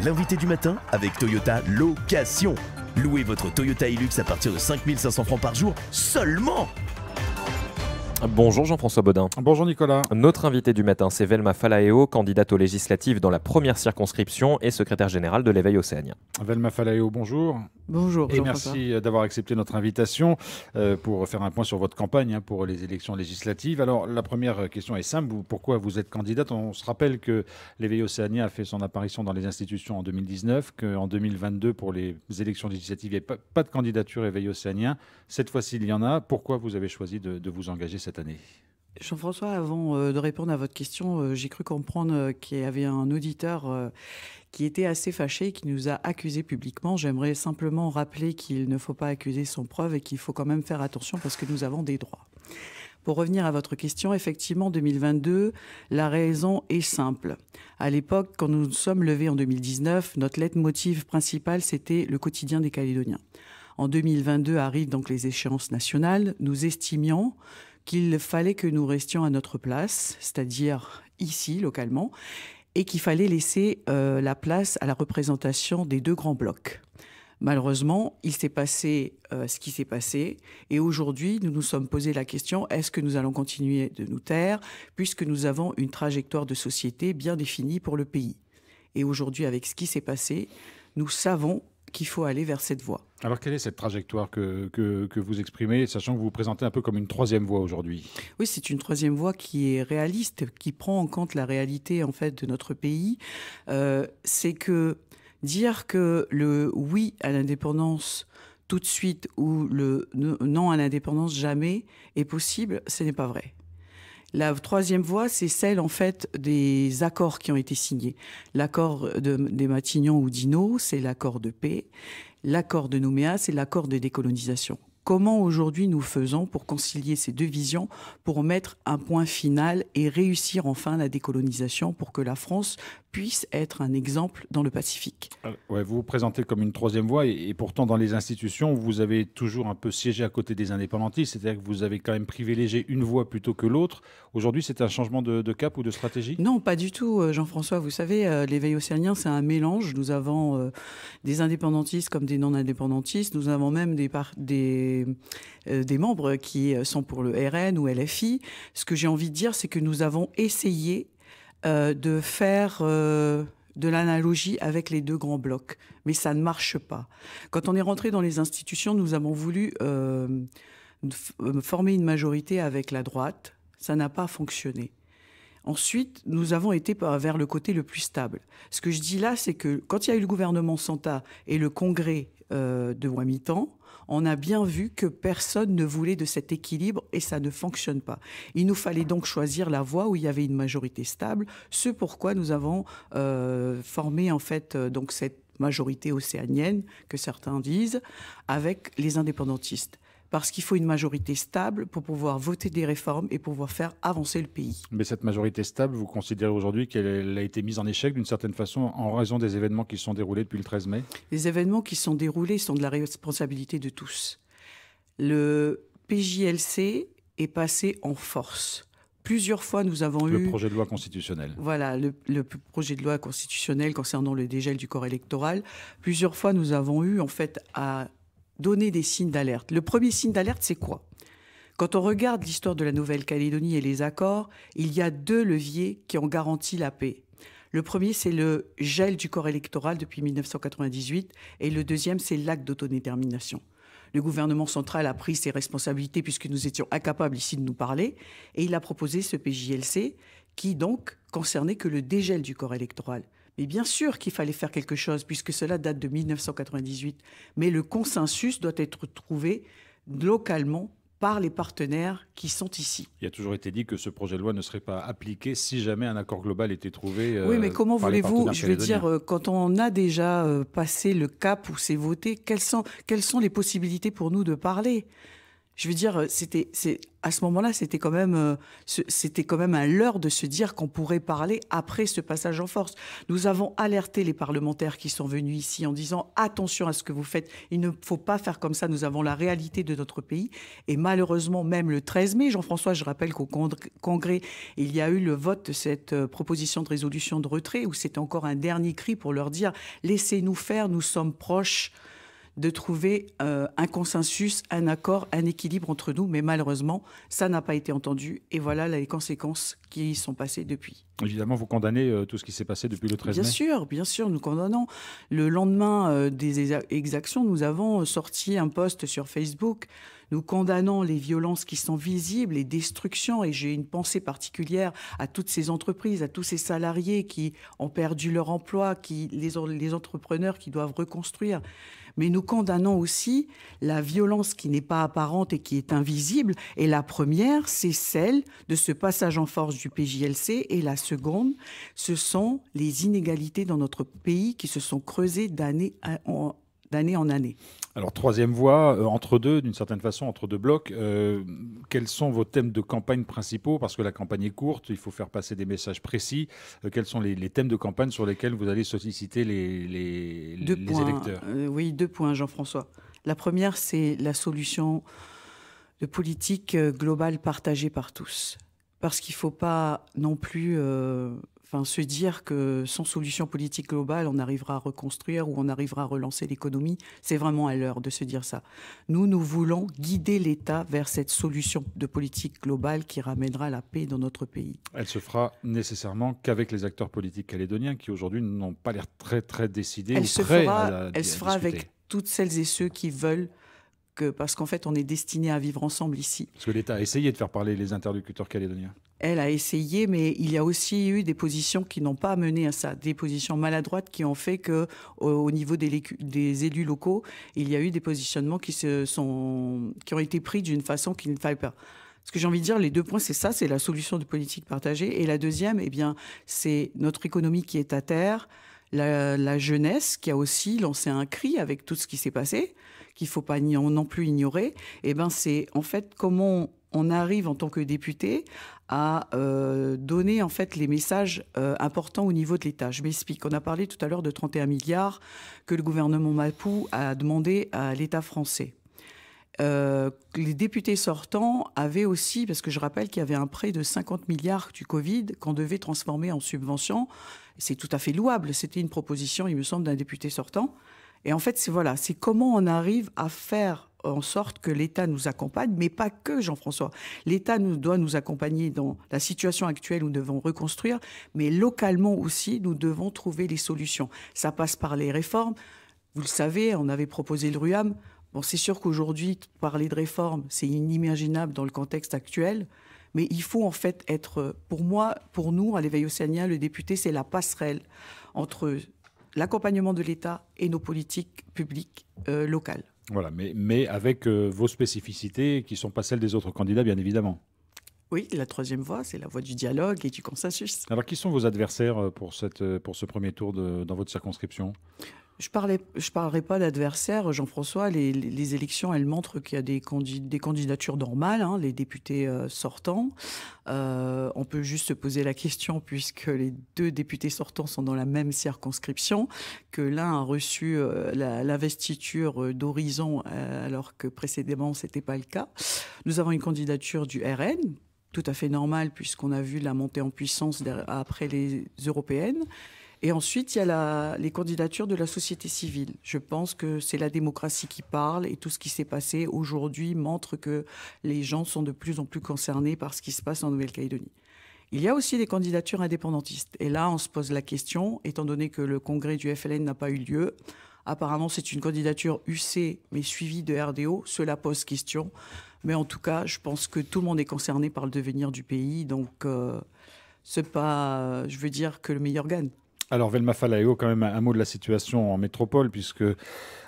L'invité du matin avec Toyota Location. Louez votre Toyota Hilux à partir de 5 500 francs par jour seulement. Bonjour Jean-François Bodin. Bonjour Nicolas. Notre invité du matin, c'est Velma Falaeo, candidate aux législatives dans la première circonscription et secrétaire générale de l'Éveil océanien. Velma Falaeo, bonjour. Bonjour. Et merci d'avoir accepté notre invitation pour faire un point sur votre campagne pour les élections législatives. Alors la première question est simple, pourquoi vous êtes candidate? On se rappelle que l'Éveil océanien a fait son apparition dans les institutions en 2019, qu'en 2022 pour les élections législatives il n'y avait pas de candidature Éveil océanien. Cette fois-ci il y en a. Pourquoi vous avez choisi de vous engager cette année? Jean-François, avant de répondre à votre question, j'ai cru comprendre qu'il y avait un auditeur qui était assez fâché, qui nous a accusés publiquement. J'aimerais simplement rappeler qu'il ne faut pas accuser sans preuve et qu'il faut quand même faire attention parce que nous avons des droits. Pour revenir à votre question, effectivement, 2022, la raison est simple. À l'époque, quand nous nous sommes levés en 2019, notre leitmotiv principal, c'était le quotidien des Calédoniens. En 2022 arrivent donc les échéances nationales. Nous estimions qu'il fallait que nous restions à notre place, c'est-à-dire ici, localement, et qu'il fallait laisser la place à la représentation des deux grands blocs. Malheureusement, il s'est passé ce qui s'est passé, et aujourd'hui, nous nous sommes posé la question, est-ce que nous allons continuer de nous taire, puisque nous avons une trajectoire de société bien définie pour le pays. Et aujourd'hui, avec ce qui s'est passé, nous savons qu'il faut aller vers cette voie. Alors, quelle est cette trajectoire que vous exprimez, sachant que vous vous présentez un peu comme une troisième voie aujourd'hui? Oui, c'est une troisième voie qui est réaliste, qui prend en compte la réalité en fait de notre pays. C'est que dire que le oui à l'indépendance tout de suite ou le non à l'indépendance jamais est possible, ce n'est pas vrai. La troisième voie, c'est celle, en fait, des accords qui ont été signés. L'accord des Matignon-Oudinot, c'est l'accord de paix. L'accord de Nouméa, c'est l'accord de décolonisation. Comment aujourd'hui nous faisons pour concilier ces deux visions, pour mettre un point final et réussir enfin la décolonisation pour que la France puisse être un exemple dans le Pacifique. Ouais, vous vous présentez comme une troisième voie et pourtant dans les institutions, vous avez toujours un peu siégé à côté des indépendantistes, c'est-à-dire que vous avez quand même privilégié une voie plutôt que l'autre. Aujourd'hui, c'est un changement de cap ou de stratégie? Non, pas du tout, Jean-François. Vous savez, l'Éveil océanien, c'est un mélange. Nous avons des indépendantistes comme des non-indépendantistes. Nous avons même des membres qui sont pour le RN ou LFI. Ce que j'ai envie de dire, c'est que nous avons essayé de faire de l'analogie avec les deux grands blocs. Mais ça ne marche pas. Quand on est rentré dans les institutions, nous avons voulu former une majorité avec la droite. Ça n'a pas fonctionné. Ensuite, nous avons été vers le côté le plus stable. Ce que je dis là, c'est que quand il y a eu le gouvernement Santa et le congrès de Ouamitan, on a bien vu que personne ne voulait de cet équilibre et ça ne fonctionne pas. Il nous fallait donc choisir la voie où il y avait une majorité stable, ce pourquoi nous avons formé en fait donc cette majorité océanienne, que certains disent, avec les indépendantistes. Parce qu'il faut une majorité stable pour pouvoir voter des réformes et pouvoir faire avancer le pays. Mais cette majorité stable, vous considérez aujourd'hui qu'elle a été mise en échec d'une certaine façon en raison des événements qui se sont déroulés depuis le 13 mai? Les événements qui sont déroulés sont de la responsabilité de tous. Le PJLC est passé en force. Plusieurs fois, nous avons eu... Le projet de loi constitutionnel. Voilà, le projet de loi constitutionnel concernant le dégel du corps électoral. Plusieurs fois, nous avons eu, en fait, à donner des signes d'alerte. Le premier signe d'alerte, c'est quoi? Quand on regarde l'histoire de la Nouvelle-Calédonie et les accords, il y a deux leviers qui ont garanti la paix. Le premier, c'est le gel du corps électoral depuis 1998 et le deuxième, c'est l'acte d'autodétermination. Le gouvernement central a pris ses responsabilités puisque nous étions incapables ici de nous parler et il a proposé ce PJLC qui donc concernait que le dégel du corps électoral. Mais bien sûr qu'il fallait faire quelque chose puisque cela date de 1998. Mais le consensus doit être trouvé localement par les partenaires qui sont ici. Il a toujours été dit que ce projet de loi ne serait pas appliqué si jamais un accord global était trouvé. Oui, mais comment voulez-vous, je veux dire, quand on a déjà passé le cap où c'est voté, quelles sont les possibilités pour nous de parler ? Je veux dire, à ce moment-là, c'était quand même un leurre de se dire qu'on pourrait parler après ce passage en force. Nous avons alerté les parlementaires qui sont venus ici en disant attention à ce que vous faites. Il ne faut pas faire comme ça. Nous avons la réalité de notre pays. Et malheureusement, même le 13 mai, Jean-François, je rappelle qu'au Congrès, il y a eu le vote de cette proposition de résolution de retrait où c'était encore un dernier cri pour leur dire laissez-nous faire, nous sommes proches de trouver un consensus, un accord, un équilibre entre nous. Mais malheureusement, ça n'a pas été entendu. Et voilà les conséquences qui sont passées depuis. Évidemment, vous condamnez tout ce qui s'est passé depuis le 13 mai. Bien sûr, nous condamnons. Le lendemain des exactions, nous avons sorti un post sur Facebook. Nous condamnons les violences qui sont visibles, les destructions. Et j'ai une pensée particulière à toutes ces entreprises, à tous ces salariés qui ont perdu leur emploi, les entrepreneurs qui doivent reconstruire. Mais nous condamnons aussi la violence qui n'est pas apparente et qui est invisible. Et la première, c'est celle de ce passage en force du PJLC. Et la seconde, ce sont les inégalités dans notre pays qui se sont creusées d'année en année. Alors, troisième voie, entre deux, d'une certaine façon, entre deux blocs. Quels sont vos thèmes de campagne principaux? Parce que la campagne est courte, il faut faire passer des messages précis. Quels sont les thèmes de campagne sur lesquels vous allez solliciter les électeurs? Oui, 2 points, Jean-François. La première, c'est la solution de politique globale partagée par tous. Parce qu'il ne faut pas non plus se dire que sans solution politique globale, on arrivera à reconstruire ou on arrivera à relancer l'économie. C'est vraiment à l'heure de se dire ça. Nous voulons guider l'État vers cette solution de politique globale qui ramènera la paix dans notre pays. Elle se fera nécessairement qu'avec les acteurs politiques calédoniens qui aujourd'hui n'ont pas l'air très très décidés ou prêts à Elle se fera avec toutes celles et ceux qui veulent parce qu'en fait, on est destiné à vivre ensemble ici. Parce que l'État a essayé de faire parler les interlocuteurs calédoniens. Elle a essayé, mais il y a aussi eu des positions qui n'ont pas mené à ça, des positions maladroites qui ont fait qu'au niveau des élus locaux, il y a eu des positionnements qui ont été pris d'une façon qu'il ne fallait pas. Ce que j'ai envie de dire, les 2 points, c'est ça, c'est la solution de politique partagée. Et la deuxième, c'est notre économie qui est à terre, la jeunesse qui a aussi lancé un cri avec tout ce qui s'est passé, qu'il ne faut pas non plus ignorer. C'est en fait comment on arrive en tant que député à donner en fait les messages importants au niveau de l'État. Je m'explique. On a parlé tout à l'heure de 31 milliards que le gouvernement Mapou a demandé à l'État français. Les députés sortants avaient aussi, parce que je rappelle qu'il y avait un prêt de 50 milliards du Covid qu'on devait transformer en subvention. C'est tout à fait louable. C'était une proposition, il me semble, d'un député sortant. Et en fait, c'est comment on arrive à faire en sorte que l'État nous accompagne, mais pas que, Jean-François. L'État doit nous accompagner dans la situation actuelle où nous devons reconstruire, mais localement aussi, nous devons trouver les solutions. Ça passe par les réformes. Vous le savez, on avait proposé le RUAM. Bon, c'est sûr qu'aujourd'hui, parler de réforme, c'est inimaginable dans le contexte actuel. Mais il faut en fait être, pour nous, à l'Éveil Océanien, le député, c'est la passerelle entre l'accompagnement de l'État et nos politiques publiques locales. Voilà, mais avec vos spécificités qui ne sont pas celles des autres candidats, bien évidemment. Oui, la troisième voie, c'est la voie du dialogue et du consensus. Alors, qui sont vos adversaires pour ce premier tour dans votre circonscription ? Je parlerai pas d'adversaires, Jean-François. Les élections, elles montrent qu'il y a des candidatures normales, les députés sortants. On peut juste se poser la question, puisque les 2 députés sortants sont dans la même circonscription, que l'un a reçu l'investiture d'Horizon, alors que précédemment, ce n'était pas le cas. Nous avons une candidature du RN, tout à fait normale, puisqu'on a vu la montée en puissance après les européennes. Et ensuite, il y a les candidatures de la société civile. Je pense que c'est la démocratie qui parle et tout ce qui s'est passé aujourd'hui montre que les gens sont de plus en plus concernés par ce qui se passe en Nouvelle-Calédonie. Il y a aussi des candidatures indépendantistes. Et là, on se pose la question, étant donné que le congrès du FLN n'a pas eu lieu, apparemment c'est une candidature UC mais suivie de RDO, cela pose question. Mais en tout cas, je pense que tout le monde est concerné par le devenir du pays. Donc, c'est pas, je veux dire, que le meilleur gagne. Alors Velma Falaeo, quand même un mot de la situation en métropole, puisque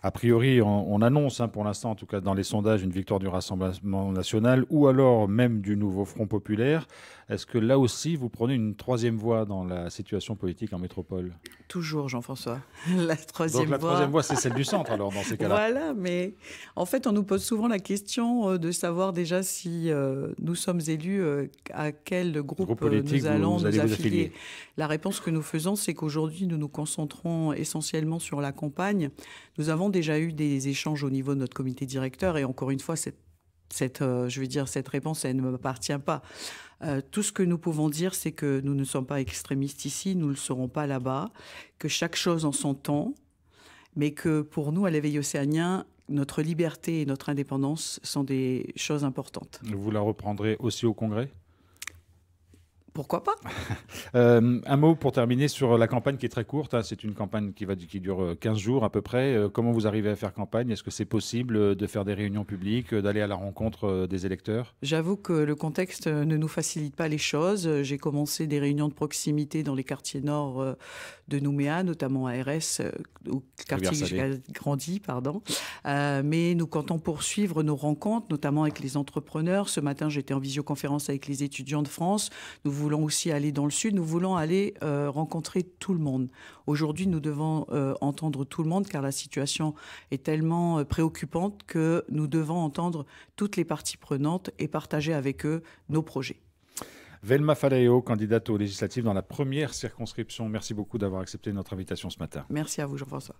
a priori on annonce, pour l'instant en tout cas dans les sondages, une victoire du Rassemblement national ou alors même du nouveau Front populaire. Est-ce que là aussi vous prenez une troisième voie dans la situation politique en métropole? Toujours, Jean-François. La troisième Donc la voie. troisième voie, c'est celle du centre alors dans ces cas-là. Voilà, mais en fait, on nous pose souvent la question de savoir déjà si nous sommes élus, à quel groupe politique nous allons vous allez nous vous affilier. affilier. La réponse que nous faisons, c'est qu'aujourd'hui, nous nous concentrons essentiellement sur la campagne. Nous avons déjà eu des échanges au niveau de notre comité directeur et encore une fois, cette réponse, elle ne m'appartient pas. Tout ce que nous pouvons dire, c'est que nous ne sommes pas extrémistes ici, nous ne le serons pas là-bas, que chaque chose en son temps, mais que pour nous, à l'éveil océanien, notre liberté et notre indépendance sont des choses importantes. Vous la reprendrez aussi au Congrès? Pourquoi pas? Un mot pour terminer sur la campagne qui est très courte. C'est une campagne qui dure 15 jours à peu près. Comment vous arrivez à faire campagne? Est-ce que c'est possible de faire des réunions publiques, d'aller à la rencontre des électeurs? J'avoue que le contexte ne nous facilite pas les choses. J'ai commencé des réunions de proximité dans les quartiers nord de Nouméa, notamment à RS, au quartier que j'ai grandi, pardon. Mais nous comptons poursuivre nos rencontres, notamment avec les entrepreneurs. Ce matin, j'étais en visioconférence avec les étudiants de France. Nous voulons aussi aller dans le sud. Nous voulons aller rencontrer tout le monde. Aujourd'hui, nous devons entendre tout le monde car la situation est tellement préoccupante que nous devons entendre toutes les parties prenantes et partager avec eux nos projets. Velma Falaeo, candidate aux législatives dans la première circonscription. Merci beaucoup d'avoir accepté notre invitation ce matin. Merci à vous, Jean-François.